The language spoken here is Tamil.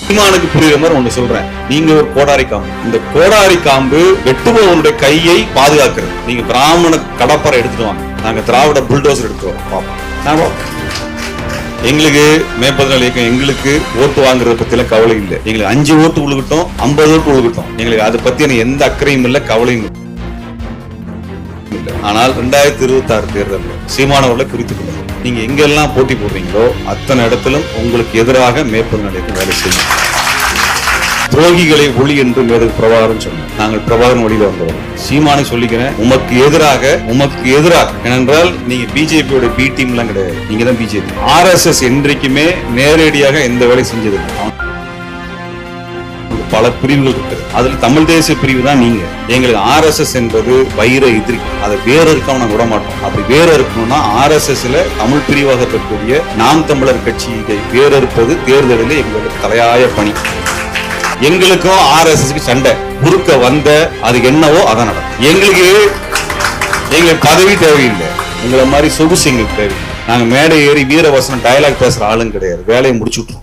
சீமானுக்கு புரியுற மாதிரி ஒண்ணு சொல்றேன். நீங்க ஒரு கோடாரி காம்பு. இந்த கோடாரி காம்பு வெட்டுபவனுடைய கையை பாதுகாக்கிறது. நீங்க பிராமண கடப்பரை எடுத்துட்டு வாங்க, நாங்க திராவிட புல்டோசர் எடுத்துட்டு வரோம். எங்களுக்கு மேற்பதினால இயக்கம் எங்களுக்கு ஓட்டு வாங்குறத பத்தில கவலை இல்லை. எங்களுக்கு 5 ஓட்டு உழுகட்டும், 50 ஓட்டு உழுகட்டும், எங்களுக்கு அதை பத்தி எந்த அக்கறையும் இல்லை, கவலையும் இல்லை. ஆனால் 2026 தேர்தலில் சீமானவர்களை குறித்துக் கொள்ளுங்கள். நீங்க எங்கெல்லாம் போட்டி போடுறீங்களோ அத்தனை இடத்திலும் உங்களுக்கு எதிராக மேற்பதினால இயக்கம் வேலை செய்யும். துரோகிகளை ஒளி என்று மேற்கு பிரபாகரன் சொன்னார். நாங்கள் பிரபாகரன் வழியில வந்தவர்கள். சீமானை சொல்லிக்கிறேன், உமக்கு எதிராக ஏனென்றால் நீங்க பிஜேபியோட பி டீம் எல்லாம் கிடையாது, நீங்க தான் பிஜேபி. RSS என்றைக்குமே நேரடியாக எந்த வேலை செஞ்சது பல பிரிவுகள் இருக்கு. அதுல தமிழ் தேசிய பிரிவு தான் நீங்க. எங்களுக்கு RSS என்பது வைர எதிரி, அதை வேற இருக்காம நாங்க விட மாட்டோம். அப்படி வேற இருக்கணும்னா RSSல தமிழ் பிரிவாக இருக்கக்கூடிய நாம் தமிழர் கட்சியை வேற இருப்பது தேர்தலில் எங்களுக்கு தலையாய பணி. எங்களுக்கும் RSSக்கு சண்டை குறுக்க வந்த அது என்னவோ அதான் நடக்கும். எங்களுக்கு பதவி தேவையில்லை, உங்களை மாதிரி சொகுசு எங்களுக்கு தேவை. நாங்க மேடை ஏறி வீரவசனம் டயலாக் பேசுற ஆளும் கிடையாது, வேலையை முடிச்சுட்டு